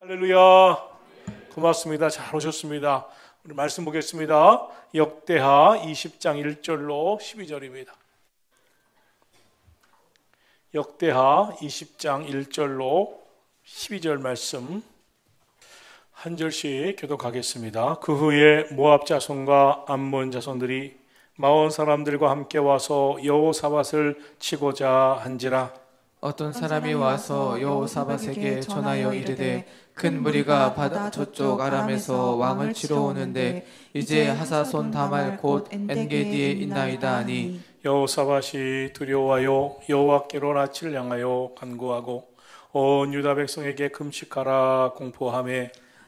할렐루야. 고맙습니다. 잘 오셨습니다. 우리 말씀 보겠습니다. 역대하 20장 1절로 12절입니다. 역대하 20장 1절로 12절 말씀 한 절씩 교독하겠습니다. 그 후에 모압 자손과 암몬 자손들이 마온 사람들과 함께 와서 여호사밧을 치고자 한지라. 어떤 사람이 와서 여호사밧에게 전하여 이르되 큰 무리가 바다 저쪽 아람에서 왕을 치러 오는데 이제 하사손 다말 곧 엔게디에 있나이다 하니 여호사밧이 두려워하여 여호와께로 낯을 향하여 간구하고 온 유다 백성에게 금식하라 공포하며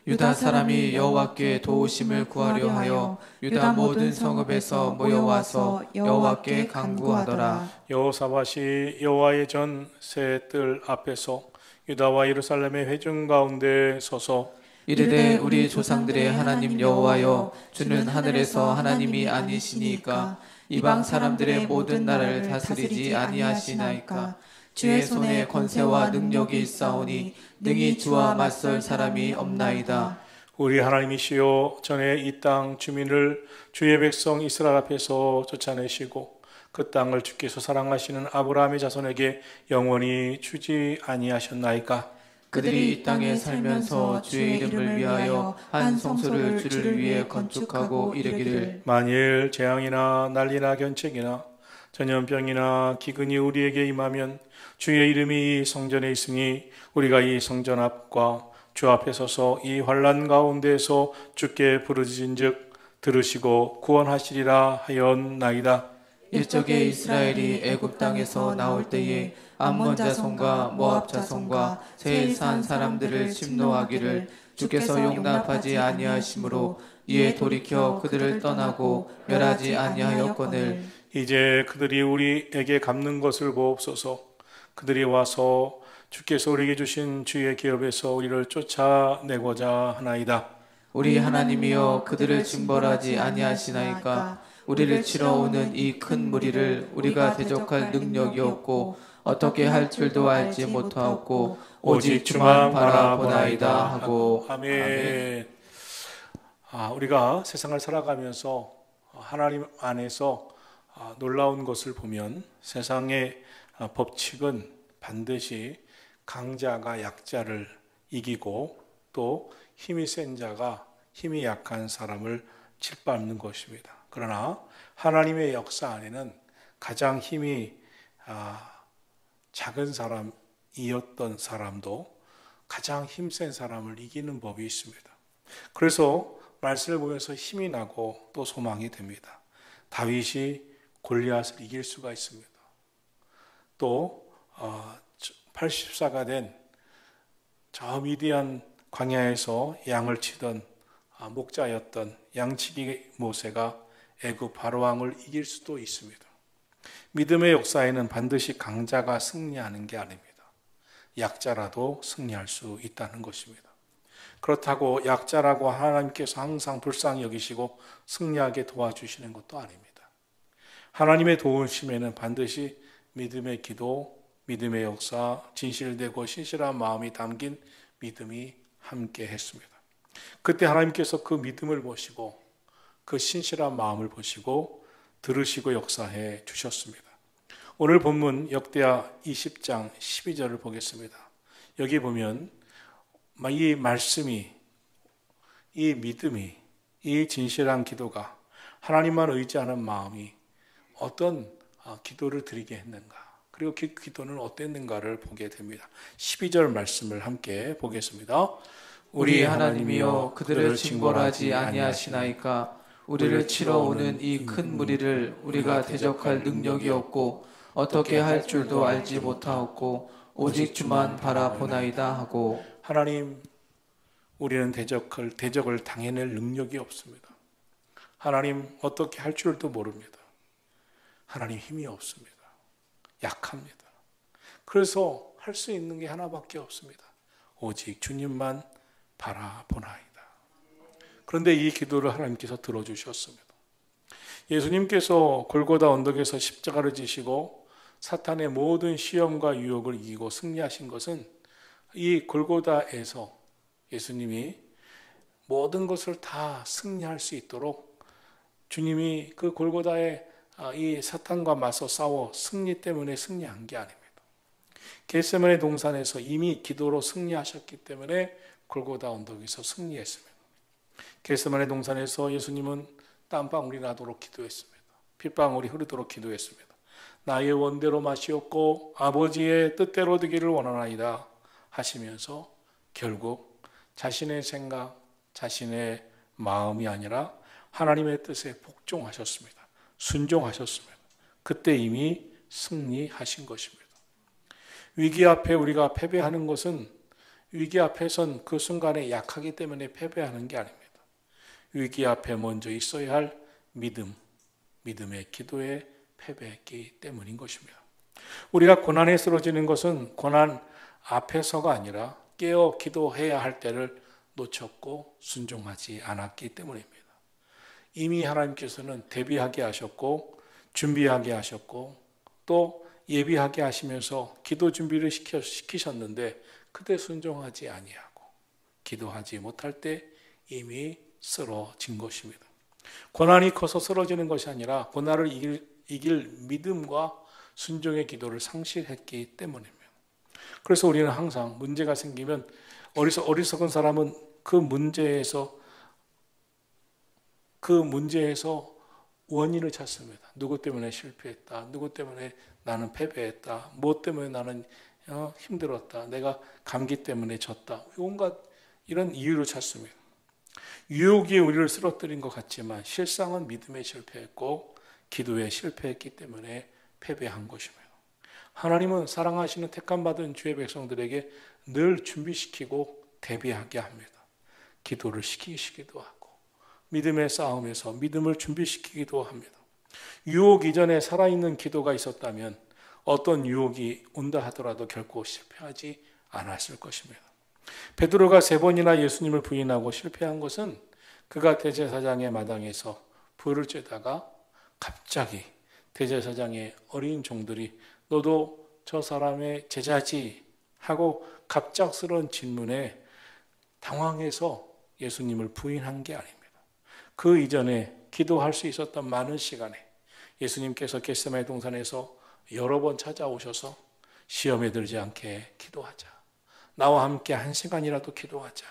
유다 사람이 여호와께 도우심을 구하려 하여 유다 모든 성읍에서 모여와서 여호와께 간구하더라. 여호사밧이 여호와의 전 새 뜰 앞에서 유다와 예루살렘의 회중 가운데 서서 이르되 우리 조상들의 하나님 여호와여 주는 하늘에서 하나님이 아니시니까 이방 사람들의 모든 나라를 다스리지 아니하시나이까. 주의 손에 권세와 능력이 있사오니 능히 주와 맞설 사람이 없나이다. 우리 하나님이시여 전에 이 땅 주민을 주의 백성 이스라엘 앞에서 쫓아내시고 그 땅을 주께서 사랑하시는 아브라함의 자손에게 영원히 주지 아니하셨나이까. 그들이 이 땅에 살면서 주의 이름을 위하여 한 성소를 주를 위해 건축하고 이르기를 만일 재앙이나 난리나 견책이나 전염병이나 기근이 우리에게 임하면 주의 이름이 이 성전에 있으니 우리가 이 성전 앞과 주 앞에 서서 이 환난 가운데에서 주께 부르짖은즉 들으시고 구원하시리라 하였나이다. 일적에 이스라엘이 애굽 땅에서 나올 때에 암몬 자손과 모압 자손과 세일 산 사람들을 침노하기를 주께서 용납하지 아니하심으로 이에 돌이켜 그들을 떠나고 멸하지 아니하였거늘 이제 그들이 우리에게 갚는 것을 보옵소서. 그들이 와서 주께서 우리에게 주신 주의 기업에서 우리를 쫓아내고자 하나이다. 우리 하나님이여 그들을 징벌하지 아니하시나이까. 우리를 치러 오는 이 큰 무리를 우리가 대적할 능력이 없고 어떻게 할 줄도 알지 못하옵고 오직 주만 바라보나이다 하고. 아멘. 우리가 세상을 살아가면서 하나님 안에서 놀라운 것을 보면 세상의 법칙은 반드시 강자가 약자를 이기고 또 힘이 센 자가 힘이 약한 사람을 짓밟는 것입니다. 그러나 하나님의 역사 안에는 가장 힘이 작은 사람이었던 사람도 가장 힘센 사람을 이기는 법이 있습니다. 그래서 말씀을 보면서 힘이 나고 또 소망이 됩니다. 다윗이 골리앗을 이길 수가 있습니다. 또 80사가 된 저 미디안 광야에서 양을 치던 목자였던 양치기 모세가 애굽 바로왕을 이길 수도 있습니다. 믿음의 역사에는 반드시 강자가 승리하는 게 아닙니다. 약자라도 승리할 수 있다는 것입니다. 그렇다고 약자라고 하나님께서 항상 불쌍히 여기시고 승리하게 도와주시는 것도 아닙니다. 하나님의 도우심에는 반드시 믿음의 기도, 믿음의 역사, 진실되고 신실한 마음이 담긴 믿음이 함께 했습니다. 그때 하나님께서 그 믿음을 보시고 그 신실한 마음을 보시고 들으시고 역사해 주셨습니다. 오늘 본문 역대하 20장 12절을 보겠습니다. 여기 보면 이 말씀이, 이 믿음이, 이 진실한 기도가 하나님만 의지하는 마음이 어떤 기도를 드리게 했는가, 그리고 그 기도는 어땠는가를 보게 됩니다. 12절 말씀을 함께 보겠습니다. 우리 하나님이여 그들을 징벌하지 아니하시나이까. 우리를 치러 오는 이 큰 무리를 우리가 대적할 능력이 없고 어떻게 할 줄도 알지 못하옵고 오직 주만 바라보나이다 하고. 하나님, 우리는 대적을 당해낼 능력이 없습니다. 하나님, 어떻게 할 줄도 모릅니다. 하나님, 힘이 없습니다. 약합니다. 그래서 할 수 있는 게 하나밖에 없습니다. 오직 주님만 바라보나이다. 그런데 이 기도를 하나님께서 들어주셨습니다. 예수님께서 골고다 언덕에서 십자가를 지시고 사탄의 모든 시험과 유혹을 이기고 승리하신 것은 이 골고다에서 예수님이 모든 것을 다 승리할 수 있도록 주님이 그 골고다에 이 사탄과 맞서 싸워 승리 때문에 승리한 게 아닙니다. 겟세마네 동산에서 이미 기도로 승리하셨기 때문에 골고다 언덕에서 승리했습니다. 겟세마네 동산에서 예수님은 땀방울이 나도록 기도했습니다. 핏방울이 흐르도록 기도했습니다. 나의 원대로 마시옵고 아버지의 뜻대로 되기를 원하나이다 하시면서 결국 자신의 생각, 자신의 마음이 아니라 하나님의 뜻에 복종하셨습니다. 순종하셨습니다. 그때 이미 승리하신 것입니다. 위기 앞에 우리가 패배하는 것은 위기 앞에선 그 순간에 약하기 때문에 패배하는 게 아닙니다. 위기 앞에 먼저 있어야 할 믿음의 기도에 패배했기 때문인 것입니다. 우리가 고난에 쓰러지는 것은 고난 앞에서가 아니라 깨어 기도해야 할 때를 놓쳤고 순종하지 않았기 때문입니다. 이미 하나님께서는 대비하게 하셨고 준비하게 하셨고 또 예비하게 하시면서 기도 준비를 시키셨는데 그때 순종하지 아니하고 기도하지 못할 때 이미 쓰러진 것입니다. 고난이 커서 쓰러지는 것이 아니라 고난을 이길 믿음과 순종의 기도를 상실했기 때문입니다. 그래서 우리는 항상 문제가 생기면 어리석은 사람은 그 문제에서 원인을 찾습니다. 누구 때문에 실패했다. 누구 때문에 나는 패배했다. 무엇 때문에 나는 힘들었다. 내가 감기 때문에 졌다. 온갖 이런 이유를 찾습니다. 유혹이 우리를 쓰러뜨린 것 같지만 실상은 믿음에 실패했고 기도에 실패했기 때문에 패배한 것입니다. 하나님은 사랑하시는 택함받은 주의 백성들에게 늘 준비시키고 대비하게 합니다. 기도를 시키시기도 하고 믿음의 싸움에서 믿음을 준비시키기도 합니다. 유혹 이전에 살아있는 기도가 있었다면 어떤 유혹이 온다 하더라도 결코 실패하지 않았을 것입니다. 베드로가 3번이나 예수님을 부인하고 실패한 것은 그가 대제사장의 마당에서 불을 쬐다가 갑자기 대제사장의 어린 종들이 너도 저 사람의 제자지 하고 갑작스러운 질문에 당황해서 예수님을 부인한 게 아닙니다. 그 이전에 기도할 수 있었던 많은 시간에 예수님께서 겟세마네 동산에서 여러 번 찾아오셔서 시험에 들지 않게 기도하자. 나와 함께 1시간이라도 기도하자.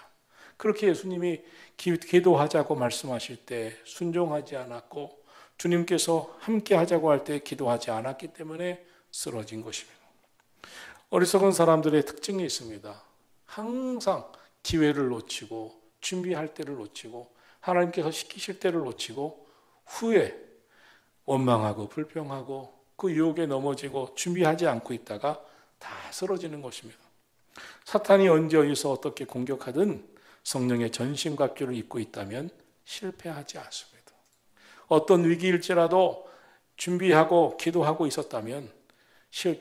그렇게 예수님이 기도하자고 말씀하실 때 순종하지 않았고 주님께서 함께 하자고 할 때 기도하지 않았기 때문에 쓰러진 것입니다. 어리석은 사람들의 특징이 있습니다. 항상 기회를 놓치고 준비할 때를 놓치고 하나님께서 시키실 때를 놓치고 후에 원망하고 불평하고 그 유혹에 넘어지고 준비하지 않고 있다가 다 쓰러지는 것입니다. 사탄이 언제 어디서 어떻게 공격하든 성령의 전신갑주를 입고 있다면 실패하지 않습니다. 어떤 위기일지라도 준비하고 기도하고 있었다면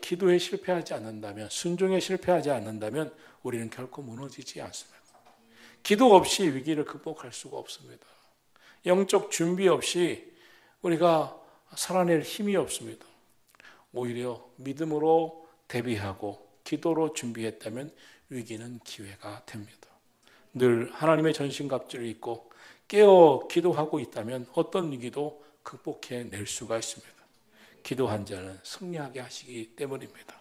기도에 실패하지 않는다면 순종에 실패하지 않는다면 우리는 결코 무너지지 않습니다. 기도 없이 위기를 극복할 수가 없습니다. 영적 준비 없이 우리가 살아낼 힘이 없습니다. 오히려 믿음으로 대비하고 기도로 준비했다면 위기는 기회가 됩니다. 늘 하나님의 전신갑주를 입고 깨어 기도하고 있다면 어떤 위기도 극복해낼 수가 있습니다. 기도한 자는 승리하게 하시기 때문입니다.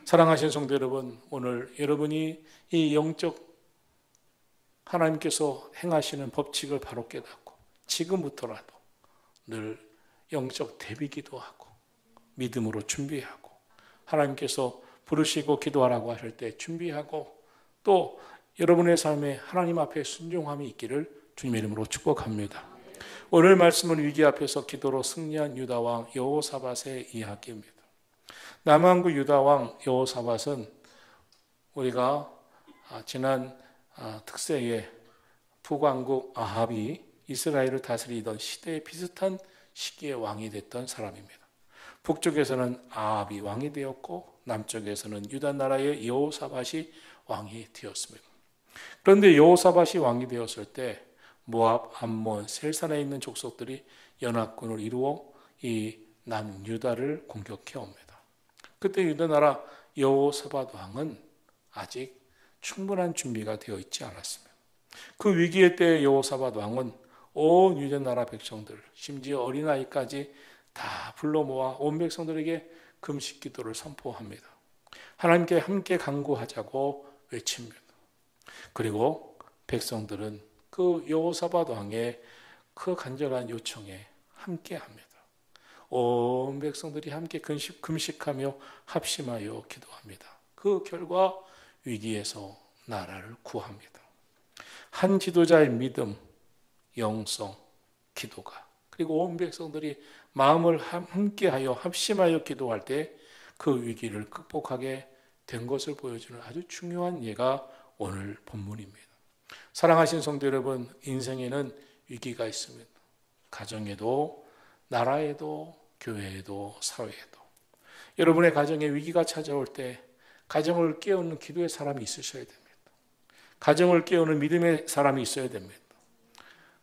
사랑하신 성도 여러분, 오늘 여러분이 이 영적 하나님께서 행하시는 법칙을 바로 깨닫고 지금부터라도 늘 영적 대비 기도하고 믿음으로 준비하고 하나님께서 부르시고 기도하라고 하실 때 준비하고 또 여러분의 삶에 하나님 앞에 순종함이 있기를 주님의 이름으로 축복합니다. 오늘 말씀은 위기 앞에서 기도로 승리한 유다왕 여호사밧의 이야기입니다. 남왕국 유다왕 여호사밧은 우리가 지난 특세에 북왕국 아합이 이스라엘을 다스리던 시대에 비슷한 시기에 왕이 됐던 사람입니다. 북쪽에서는 아합이 왕이 되었고 남쪽에서는 유다 나라의 여호사밧이 왕이 되었습니다. 그런데 여호사밧이 왕이 되었을 때 모압, 암몬, 셀산에 있는 족속들이 연합군을 이루어 이 남유다를 공격해 옵니다. 그때 유다 나라 여호사밧 왕은 아직 충분한 준비가 되어 있지 않았습니다. 그 위기의 때 여호사밧 왕은 온 유대 나라 백성들, 심지어 어린아이까지 다 불러 모아 온 백성들에게 금식 기도를 선포합니다. 하나님께 함께 간구하자고 외칩니다. 그리고 백성들은 그 여호사밧 왕의 그 간절한 요청에 함께합니다. 온 백성들이 함께 금식하며 합심하여 기도합니다. 그 결과 위기에서 나라를 구합니다. 한 지도자의 믿음, 영성, 기도가, 그리고 온 백성들이 마음을 함께하여 합심하여 기도할 때 그 위기를 극복하게 된 것을 보여주는 아주 중요한 예가 오늘 본문입니다. 사랑하신 성도 여러분, 인생에는 위기가 있습니다. 가정에도, 나라에도, 교회에도, 사회에도. 여러분의 가정에 위기가 찾아올 때 가정을 깨우는 기도의 사람이 있으셔야 됩니다. 가정을 깨우는 믿음의 사람이 있어야 됩니다.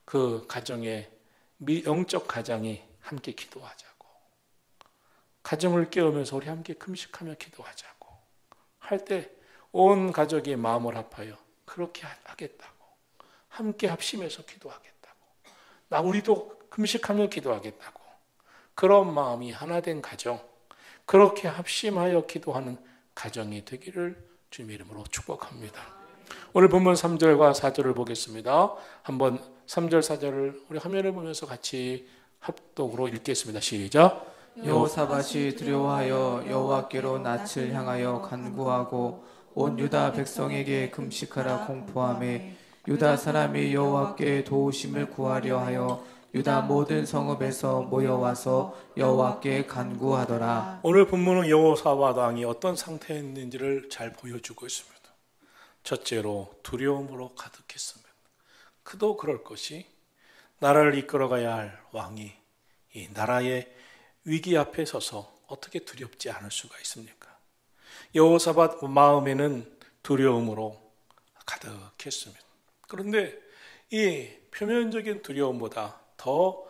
그 가정에 영적 가장이 함께 기도하자고, 가정을 깨우면서 우리 함께 금식하며 기도하자고 할 때 온 가족이 마음을 합하여 그렇게 하겠다고, 함께 합심해서 기도하겠다고, 우리도 금식하며 기도하겠다고, 그런 마음이 하나 된 가정, 그렇게 합심하여 기도하는 가정이 되기를 주님의 이름으로 축복합니다. 오늘 본문 3절과 4절을 보겠습니다. 한번 3절 4절을 우리 화면을 보면서 같이 합독으로 읽겠습니다. 시작. 여호사밧이 두려워하여 여호와께로 낯을 향하여 간구하고 온 유다 백성에게 금식하라 공포하며 유다 사람이 여호와께 도우심을 구하려 하여 유다 모든 성읍에서 모여와서 여호와께 간구하더라. 오늘 본문은 여호사밧 왕이 어떤 상태에 있는지를 잘 보여주고 있습니다. 첫째로 두려움으로 가득했습니다. 그도 그럴 것이 나라를 이끌어가야 할 왕이 이 나라의 위기 앞에 서서 어떻게 두렵지 않을 수가 있습니까? 여호사밧 마음에는 두려움으로 가득했습니다. 그런데 이 표면적인 두려움보다 더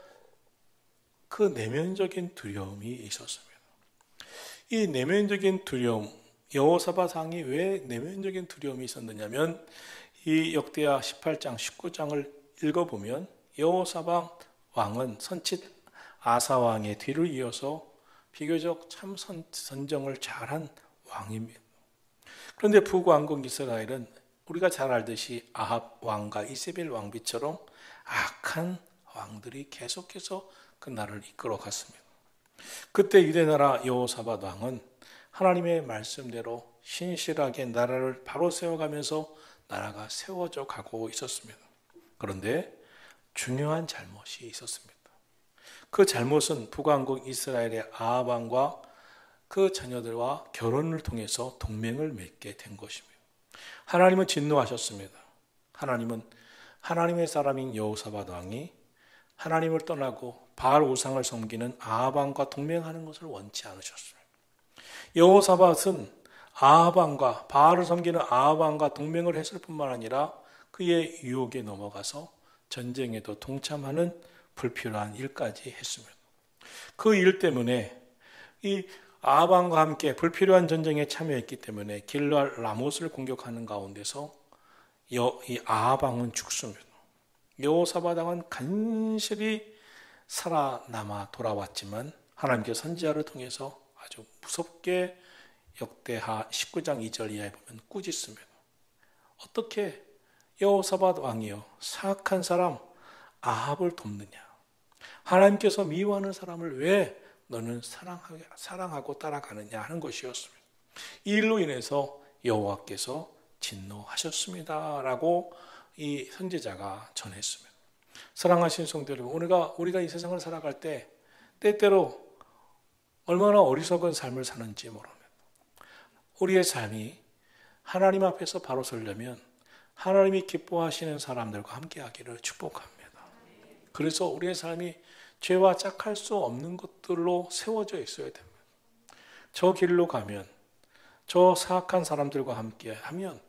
그 내면적인 두려움이 있었습니다. 이 내면적인 두려움, 여호사밧 왕이 왜 내면적인 두려움이 있었느냐면 이 역대하 18장, 19장을 읽어보면 여호사밧 왕은 선칫 아사 왕의 뒤를 이어서 비교적 참 선정을 잘한 왕입니다. 그런데 북왕국 이스라엘은 우리가 잘 알듯이 아합 왕과 이세벨 왕비처럼 악한 왕들이 계속해서 그 나라를 이끌어 갔습니다. 그때 유대나라 여호사밧 왕은 하나님의 말씀대로 신실하게 나라를 바로 세워가면서 나라가 세워져 가고 있었습니다. 그런데 중요한 잘못이 있었습니다. 그 잘못은 북왕국 이스라엘의 아합 왕과 그 자녀들과 결혼을 통해서 동맹을 맺게 된 것입니다. 하나님은 진노하셨습니다. 하나님은 하나님의 사람인 여호사밧 왕이 하나님을 떠나고 바알 우상을 섬기는 아합 왕과 동맹하는 것을 원치 않으셨습니다. 여호사밧은 아합 왕과 바알을 섬기는 아합 왕과 동맹을 했을 뿐만 아니라 그의 유혹에 넘어가서 전쟁에도 동참하는 불필요한 일까지 했습니다. 그 일 때문에 이 아합 왕과 함께 불필요한 전쟁에 참여했기 때문에 길르앗 라못을 공격하는 가운데서 이 아합 왕은 죽습니다. 여호사밧 왕은 간신히 살아남아 돌아왔지만 하나님께 선지자를 통해서 아주 무섭게 역대하 19장 2절 이하에 보면 꾸짖습니다. 어떻게 여호사밧 왕이여 사악한 사람 아합을 돕느냐? 하나님께서 미워하는 사람을 왜 너는 사랑하고 따라가느냐 하는 것이었습니다. 이 일로 인해서 여호와께서 진노하셨습니다 라고 이 선지자가 전했습니다. 사랑하신 성도 여러분, 우리가 이 세상을 살아갈 때 때때로 얼마나 어리석은 삶을 사는지 모릅니다. 우리의 삶이 하나님 앞에서 바로 서려면 하나님이 기뻐하시는 사람들과 함께 하기를 축복합니다. 그래서 우리의 삶이 죄와 짝할 수 없는 것들로 세워져 있어야 됩니다. 저 길로 가면, 저 사악한 사람들과 함께 하면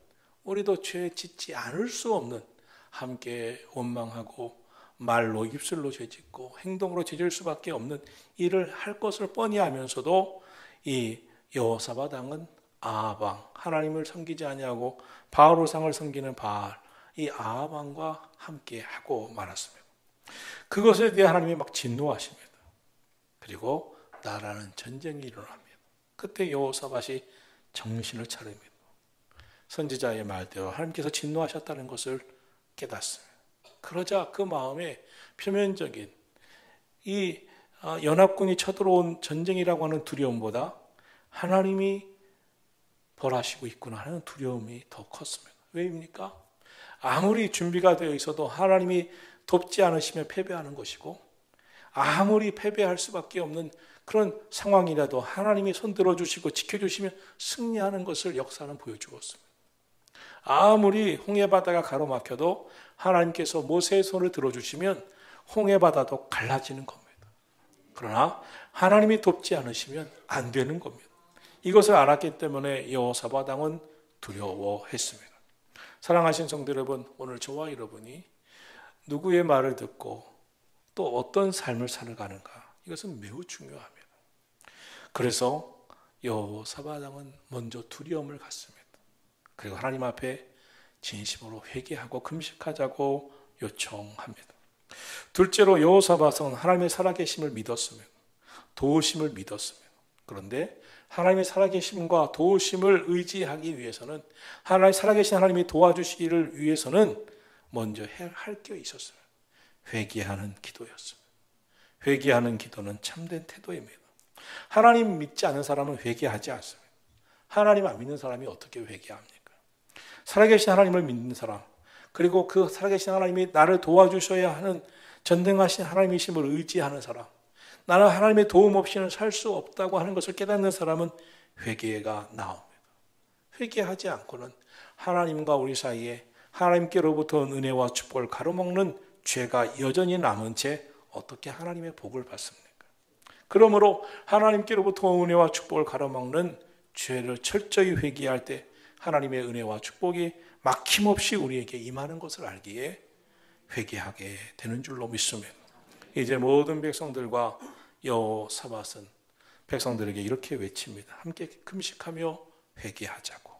우리도 죄 짓지 않을 수 없는, 함께 원망하고 말로 입술로 죄짓고 행동으로 죄질 수밖에 없는 일을 할 것을 뻔히 하면서도 이 여호사밧 왕은 아방, 하나님을 섬기지 아니하고 바알우상을 섬기는 바알, 이 아방과 함께 하고 말았습니다. 그것에 대해 하나님이 막 진노하십니다. 그리고 나라는 전쟁이 일어납니다. 그때 여호사밧이 정신을 차립니다. 선지자의 말대로 하나님께서 진노하셨다는 것을 깨닫습니다. 그러자 그 마음에 표면적인 이 연합군이 쳐들어온 전쟁이라고 하는 두려움보다 하나님이 벌하시고 있구나 하는 두려움이 더 컸습니다. 왜입니까? 아무리 준비가 되어 있어도 하나님이 돕지 않으시면 패배하는 것이고, 아무리 패배할 수밖에 없는 그런 상황이라도 하나님이 손들어 주시고 지켜주시면 승리하는 것을 역사는 보여주었습니다. 아무리 홍해바다가 가로막혀도 하나님께서 모세의 손을 들어주시면 홍해바다도 갈라지는 겁니다. 그러나 하나님이 돕지 않으시면 안 되는 겁니다. 이것을 알았기 때문에 여호사밧 왕은 두려워했습니다. 사랑하신 성도 여러분, 오늘 저와 여러분이 누구의 말을 듣고 또 어떤 삶을 살아가는가, 이것은 매우 중요합니다. 그래서 여호사밧 왕은 먼저 두려움을 갖습니다. 그리고 하나님 앞에 진심으로 회개하고 금식하자고 요청합니다. 둘째로 여호사밧은 하나님의 살아계심을 믿었습니다. 도우심을 믿었습니다. 그런데 하나님의 살아계심과 도우심을 의지하기 위해서는, 하나님 살아계신 하나님이 도와주시기를 위해서는 먼저 할 게 있었어요. 회개하는 기도였습니다. 회개하는 기도는 참된 태도입니다. 하나님 믿지 않는 사람은 회개하지 않습니다. 하나님 안 믿는 사람이 어떻게 회개합니까? 살아계신 하나님을 믿는 사람, 그리고 그 살아계신 하나님이 나를 도와주셔야 하는 전능하신 하나님이심을 의지하는 사람, 나는 하나님의 도움 없이는 살 수 없다고 하는 것을 깨닫는 사람은 회개가 나옵니다. 회개하지 않고는 하나님과 우리 사이에 하나님께로부터 온 은혜와 축복을 가로막는 죄가 여전히 남은 채 어떻게 하나님의 복을 받습니까? 그러므로 하나님께로부터 온 은혜와 축복을 가로막는 죄를 철저히 회개할 때 하나님의 은혜와 축복이 막힘없이 우리에게 임하는 것을 알기에 회개하게 되는 줄로 믿습니다. 이제 모든 백성들과 여호사밧은 백성들에게 이렇게 외칩니다. 함께 금식하며 회개하자고.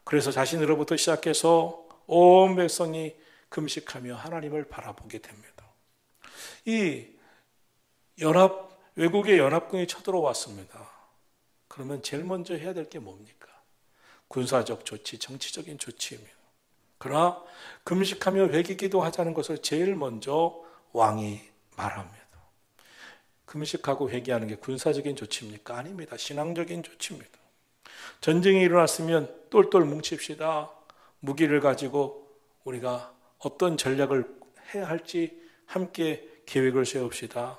그래서 자신으로부터 시작해서 온 백성이 금식하며 하나님을 바라보게 됩니다. 이 외국의 연합군이 쳐들어왔습니다. 그러면 제일 먼저 해야 될 게 뭡니까? 군사적 조치, 정치적인 조치입니다. 그러나 금식하며 회개기도 하자는 것을 제일 먼저 왕이 말합니다. 금식하고 회개하는 게 군사적인 조치입니까? 아닙니다. 신앙적인 조치입니다. 전쟁이 일어났으면 똘똘 뭉칩시다. 무기를 가지고 우리가 어떤 전략을 해야 할지 함께 계획을 세웁시다.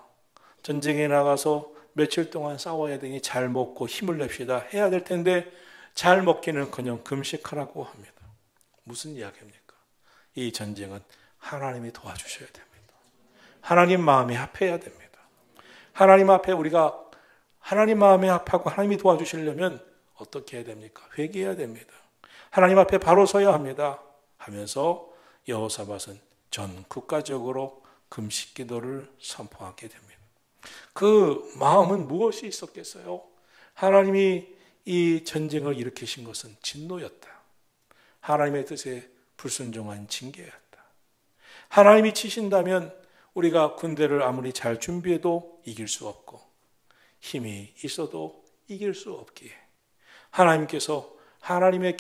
전쟁에 나가서 며칠 동안 싸워야 되니 잘 먹고 힘을 냅시다. 해야 될 텐데 잘 먹기는커녕 금식하라고 합니다. 무슨 이야기입니까? 이 전쟁은 하나님이 도와주셔야 됩니다. 하나님 마음에 합해야 됩니다. 하나님 앞에 우리가 하나님 마음에 합하고 하나님이 도와주시려면 어떻게 해야 됩니까? 회개해야 됩니다. 하나님 앞에 바로 서야 합니다. 하면서 여호사밧은 전 국가적으로 금식 기도를 선포하게 됩니다. 그 마음은 무엇이 있었겠어요? 하나님이 이 전쟁을 일으키신 것은 진노였다. 하나님의 뜻에 불순종한 징계였다. 하나님이 치신다면 우리가 군대를 아무리 잘 준비해도 이길 수 없고 힘이 있어도 이길 수 없기에 하나님께서 하나님의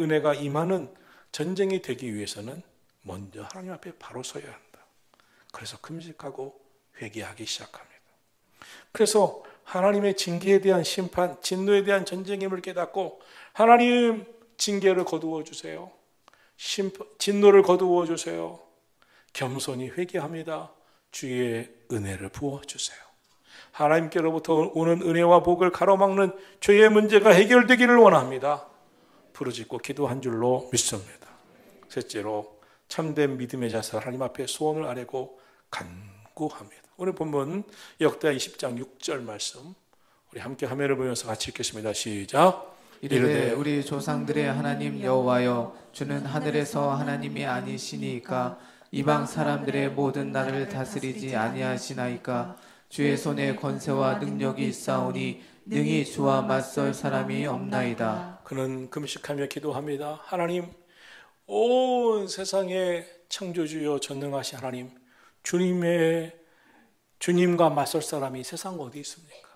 은혜가 임하는 전쟁이 되기 위해서는 먼저 하나님 앞에 바로 서야 한다. 그래서 금식하고 회개하기 시작합니다. 그래서 하나님의 징계에 대한 심판, 진노에 대한 전쟁임을 깨닫고 하나님 징계를 거두어 주세요. 진노를 거두어 주세요. 겸손히 회개합니다. 주의 은혜를 부어주세요. 하나님께로부터 오는 은혜와 복을 가로막는 죄의 문제가 해결되기를 원합니다. 부르짖고 기도한 줄로 믿습니다. 셋째로 참된 믿음의 자세, 하나님 앞에 소원을 아뢰고 간구합니다. 오늘 본문 역대하 20장 6절 말씀 우리 함께 화면을 보면서 같이 읽겠습니다. 시작. 이르되 우리 조상들의 하나님 여호와여, 주는 하늘에서 하나님이 아니시니까 이방 사람들의 모든 나라를 다스리지 아니하시나이까. 주의 손에 권세와 능력이 있사오니 능히 주와 맞설 사람이 없나이다. 그는 금식하며 기도합니다. 하나님, 온 세상의 창조주여 전능하신 하나님, 주님과 맞설 사람이 세상 어디 있습니까?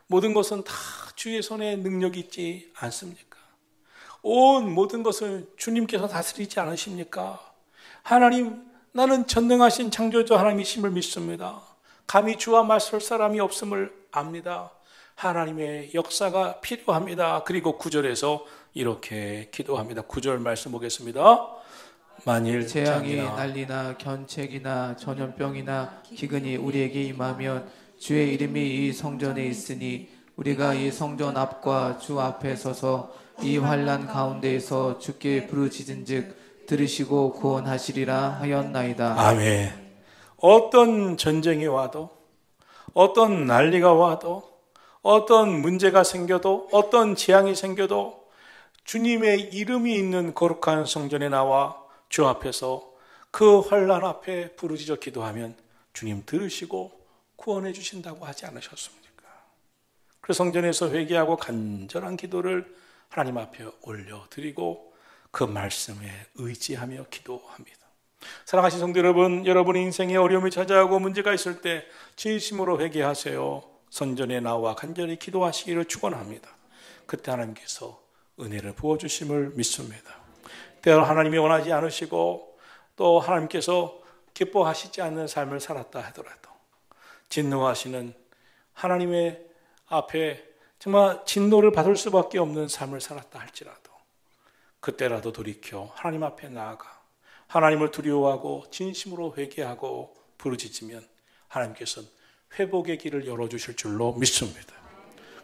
모든 것은 다 주의 손에 능력이 있지 않습니까? 온 모든 것을 주님께서 다스리지 않으십니까? 하나님, 나는 전능하신 창조주 하나님이심을 믿습니다. 감히 주와 맞설 사람이 없음을 압니다. 하나님의 역사가 필요합니다. 그리고 9절에서 이렇게 기도합니다. 9절 말씀 보겠습니다. 만일 재앙이 난리나 견책이나 전염병이나 기근이 우리에게 임하면 주의 이름이 이 성전에 있으니 우리가 이 성전 앞과 주 앞에 서서 이 환난 가운데에서 주께 부르짖은즉 들으시고 구원하시리라 하였나이다. 아멘. 어떤 전쟁이 와도, 어떤 난리가 와도, 어떤 문제가 생겨도, 어떤 재앙이 생겨도 주님의 이름이 있는 거룩한 성전에 나와 주 앞에서 그 환난 앞에 부르짖어 기도하면 주님 들으시고 구원해 주신다고 하지 않으셨습니까? 그래서 성전에서 회개하고 간절한 기도를 하나님 앞에 올려드리고 그 말씀에 의지하며 기도합니다. 사랑하신 성도 여러분, 여러분의 인생에 어려움이 찾아오고 문제가 있을 때 진심으로 회개하세요. 성전에 나와 간절히 기도하시기를 축원합니다. 그때 하나님께서 은혜를 부어주심을 믿습니다. 때로 하나님이 원하지 않으시고 또 하나님께서 기뻐하시지 않는 삶을 살았다 하더라도 진노하시는 하나님의 앞에 정말 진노를 받을 수밖에 없는 삶을 살았다 할지라도 그때라도 돌이켜 하나님 앞에 나아가 하나님을 두려워하고 진심으로 회개하고 부르짖으면 하나님께서는 회복의 길을 열어주실 줄로 믿습니다.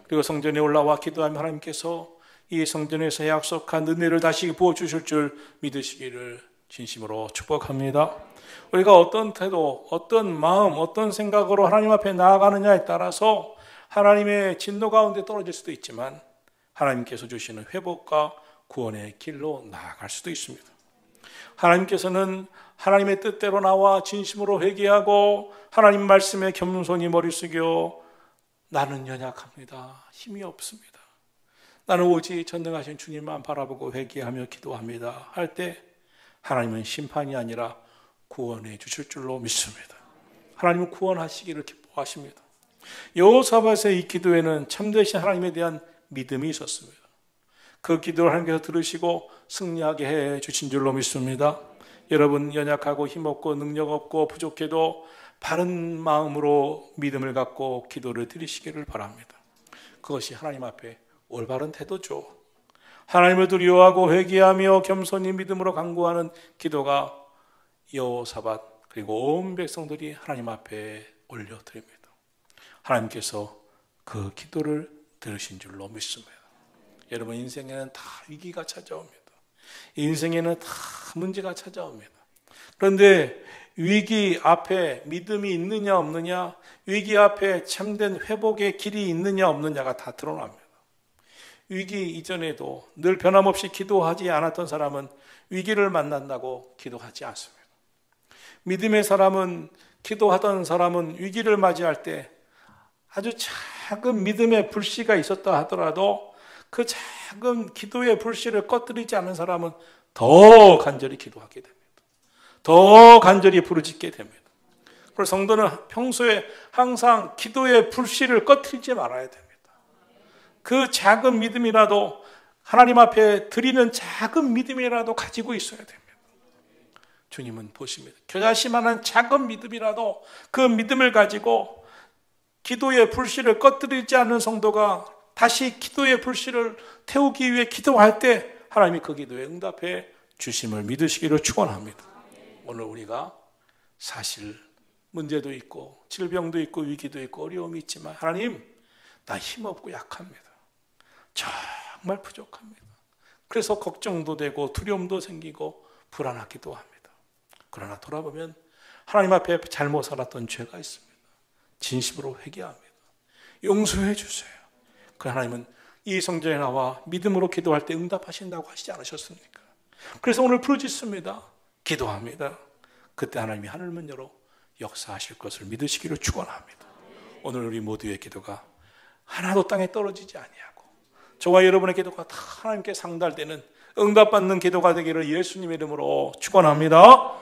그리고 성전에 올라와 기도하면 하나님께서 이 성전에서 약속한 은혜를 다시 부어주실 줄 믿으시기를 진심으로 축복합니다. 우리가 어떤 태도, 어떤 마음, 어떤 생각으로 하나님 앞에 나아가느냐에 따라서 하나님의 진노 가운데 떨어질 수도 있지만 하나님께서 주시는 회복과 구원의 길로 나아갈 수도 있습니다. 하나님께서는 하나님의 뜻대로 나와 진심으로 회개하고 하나님 말씀에 겸손히 머리 숙여 나는 연약합니다. 힘이 없습니다. 나는 오직 전능하신 주님만 바라보고 회개하며 기도합니다. 할 때 하나님은 심판이 아니라 구원해 주실 줄로 믿습니다. 하나님은 구원하시기를 기뻐하십니다. 여호사밧의 이 기도에는 참되신 하나님에 대한 믿음이 있었습니다. 그 기도를 하나님께서 들으시고 승리하게 해 주신 줄로 믿습니다. 여러분 연약하고 힘없고 능력 없고 부족해도 바른 마음으로 믿음을 갖고 기도를 드리시기를 바랍니다. 그것이 하나님 앞에 올바른 태도죠. 하나님을 두려워하고 회개하며 겸손히 믿음으로 간구하는 기도가 여호사밧 그리고 온 백성들이 하나님 앞에 올려드립니다. 하나님께서 그 기도를 들으신 줄로 믿습니다. 여러분 인생에는 다 위기가 찾아옵니다. 인생에는 다 문제가 찾아옵니다. 그런데 위기 앞에 믿음이 있느냐 없느냐, 위기 앞에 참된 회복의 길이 있느냐 없느냐가 다 드러납니다. 위기 이전에도 늘 변함없이 기도하지 않았던 사람은 위기를 만난다고 기도하지 않습니다. 믿음의 사람은, 기도하던 사람은 위기를 맞이할 때 아주 작은 믿음의 불씨가 있었다 하더라도 그 작은 기도의 불씨를 꺼뜨리지 않는 사람은 더 간절히 기도하게 됩니다. 더 간절히 부르짖게 됩니다. 그래서 성도는 평소에 항상 기도의 불씨를 꺼뜨리지 말아야 됩니다. 그 작은 믿음이라도 하나님 앞에 드리는 작은 믿음이라도 가지고 있어야 됩니다. 주님은 보십니다. 겨자씨만한 작은 믿음이라도 그 믿음을 가지고 기도의 불씨를 꺼뜨리지 않는 성도가 다시 기도의 불씨를 태우기 위해 기도할 때 하나님이 그 기도에 응답해 주심을 믿으시기를 축원합니다. 오늘 우리가 사실 문제도 있고 질병도 있고 위기도 있고 어려움이 있지만 하나님 나 힘없고 약합니다. 정말 부족합니다. 그래서 걱정도 되고 두려움도 생기고 불안하기도 합니다. 그러나 돌아보면 하나님 앞에 잘못 살았던 죄가 있습니다. 진심으로 회개합니다. 용서해 주세요. 그 하나님은 이 성전에 나와 믿음으로 기도할 때 응답하신다고 하시지 않으셨습니까? 그래서 오늘 부르짖습니다. 기도합니다. 그때 하나님이 하늘문 열어 역사하실 것을 믿으시기를 축원합니다. 오늘 우리 모두의 기도가 하나도 땅에 떨어지지 아니하고 저와 여러분의 기도가 다 하나님께 상달되는 응답받는 기도가 되기를 예수님의 이름으로 축원합니다.